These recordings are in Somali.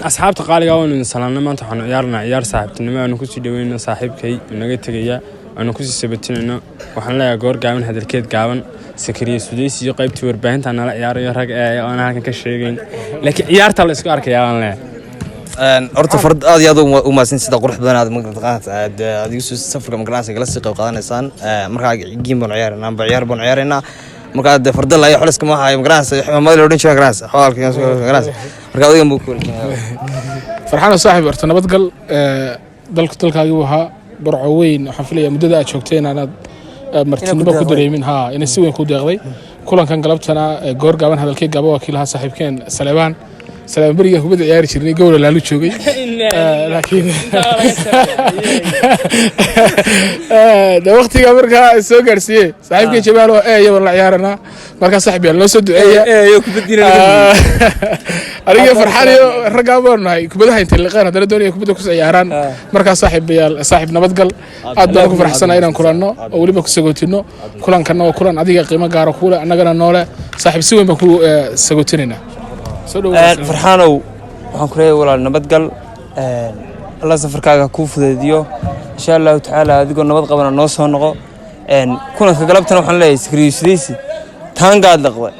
asxaabta qaaliga oo in salaamna maanta waxaan ciyaarnaa ciyaar saaxiibtinimo aan ku sii dhaweeyno saaxiibkay naga tagaya aan ku sii sabatinayno waxaan leeyahay goor gaaban hadalkeed gaaban sakariye Sudeys iyo qaybtii warbaahinta nala ciyaarayo rag ee aan halkan ka sheegayn laakiin ciyaarta la isku arkayaa aan leeyahay horta fard aad iyo aad u maasin sida qurux badan aad adigu safarka magaraanka kala sii qayb qaadanaysaan marka game baan ciyaarnaa ciyaar baan ciyaarnaa marka farda la xulska ma hayo magaraanka xamaad loo dhinjaa magaraanka xawalka magaraanka marka adiga muu koolkeenaa farxaan saaxiib horta nabadgal dalkaaga waxa barco weyn waxaan filayaa muddada aad joogteen aad martinimo ku dareemin inay si weyn ku deeqday kulankan galabtana goor gaaban hadalkay gaba wakiilaha saaxiibkeen Saleebaan bariga kubada ciyaari jirnay gowla laalu joogay laakiin waqtiga markaa soo gaarsiiyay saaxiibkeen Jabaal oo yaban la ciyaarana marka saaxiibyaal loo soo duceeyaa aniga farxaan iyo ragaa boonahay kubadaha inta liqaan hadana doonaya kubada ku ciyaaraan marka saaxiib nabadgal aad baan ku faraxsanahay inaan kulanno oo waliba ku sagootino kulankan oo kulan adiga qiimo gaar ah ku leh annagana noole saaxiib si weyn baan ku sagootinayna farxaanow waxaan ku leeyahay walaal nabadgal Allah safarkaaga ku fudeediyo insha Allah taala adigoo nabad qabana noo soo noqo kulanka galabtana waxaan leeyahay Sakariye Sudeys taangaad laqbay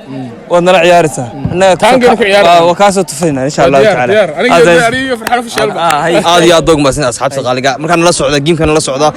oo nala ciyaaraysaa annaga taangaan ku ciyaaraysaa waa ka soo tufayna insha Allah taala aniga farxaan ku sheelba aad iyo aad ma sin asxaabta qaaliga markaan la socdo game-kan la socdo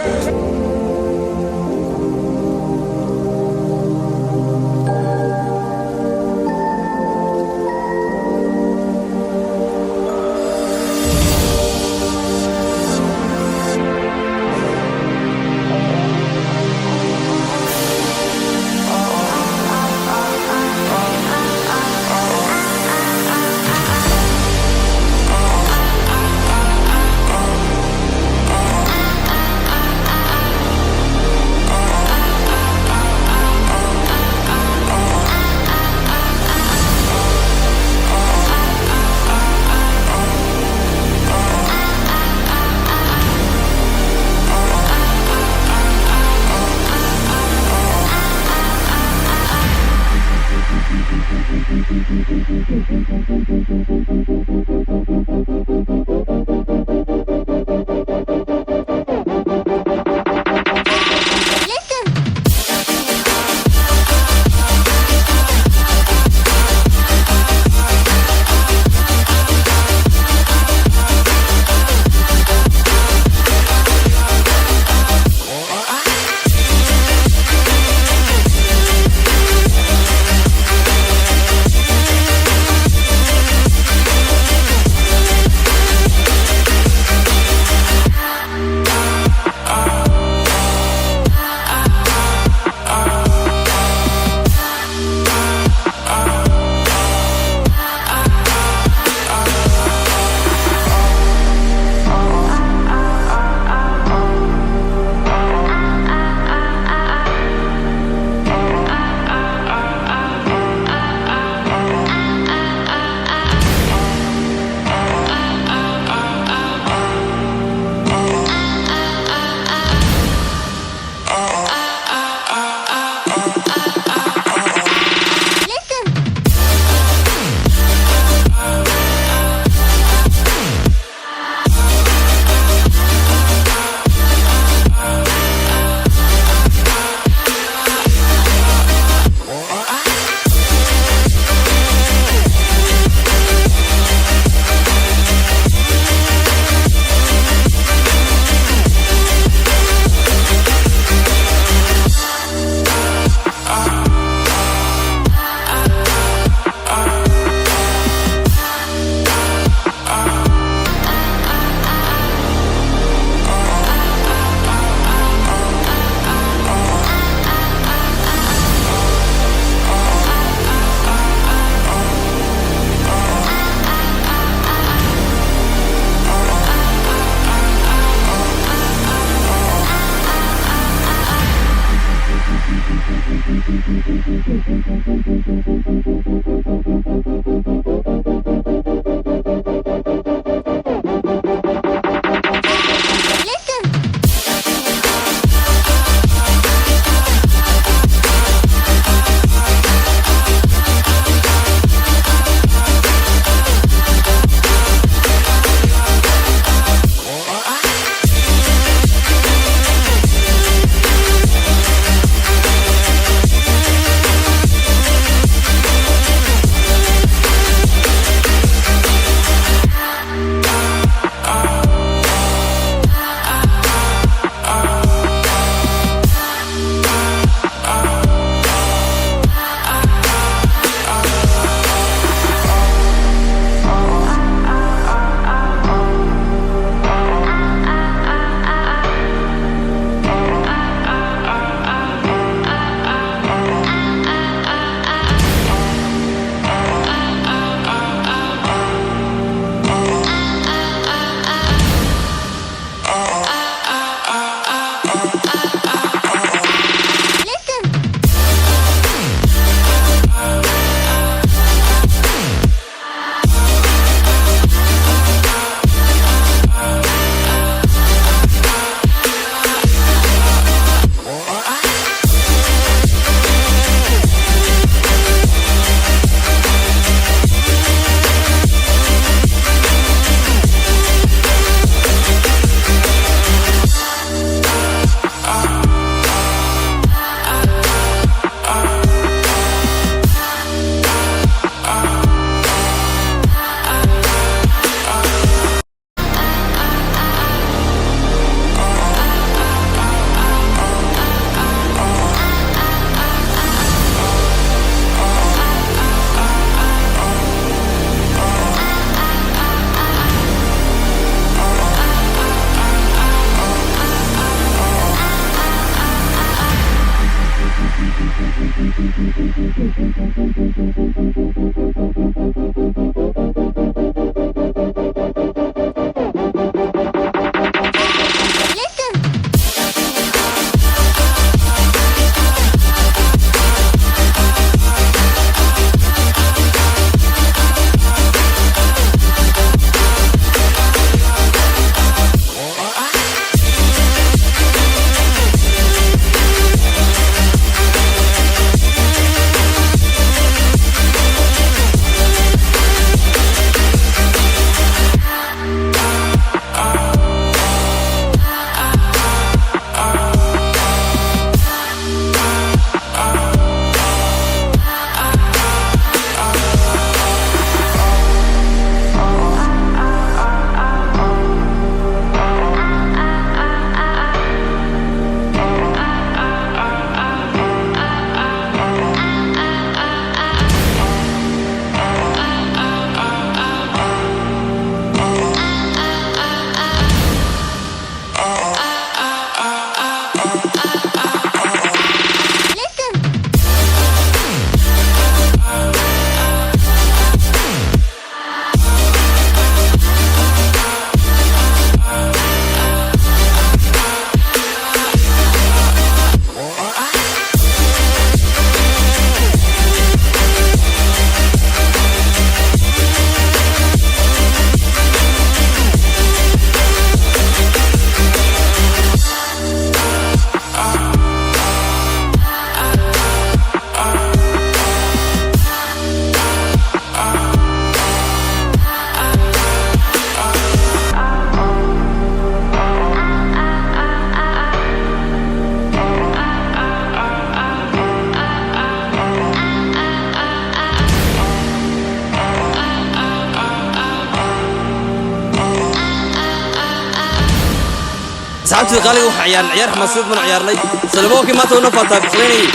asxaabtii qaaliga waxa ciyaar xamaasad man ciyaarnay salmookii maanta una faataa bisleynay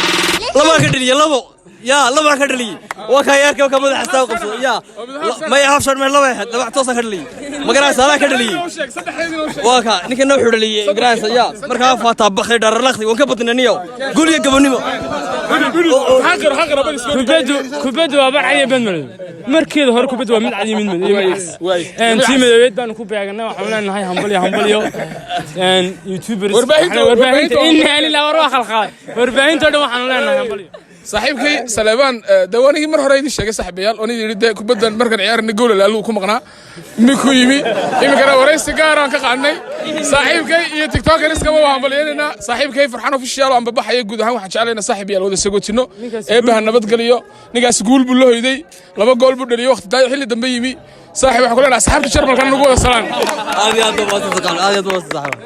laba ka dhaliye laba ka dhaliye waa ka ciyaarka ka madax xasaab qabso ma yaab shan meel laba daba toosa ka dhaliye magaraas ala ka dhaliye waa ka ninka noo xudhaliye magaraas marka faataa bakhay dhararlaqdi waan ka badnaniyo guriga gabanimo kubaddu waa barcaya badmar markeeda hore kubaddu waa mid cadi mid tiimadeed baan ku beeganay waxaan leenahay hambalyo youtubers warbaahinta inna la war khalqaa warbaahinta waxaan leenahay hambalyo saaxiibkay Salebaan dawanigi mar hore idin sheegay saaxiibayaal oo idin yiri kubadan markan ciyaarna gool la ku maqnaa minku yimi imikana waraysi gaar aan ka qaadnay saaxiibkay iyo tiktoker iska waa hambalyeena saaxiibkay Farxaan official oo baxay guud ahaan waxaan jeclaynaa saaxiibayaal wada sagootino eebaha nabad galiyo nigaas gool buu loo hoyday laba gool buu dhaliyo waqti xilli dambe yimi saaxiib waxa ku leenahay asxaabta Jarmalka nagu wada salaan aad iyo aad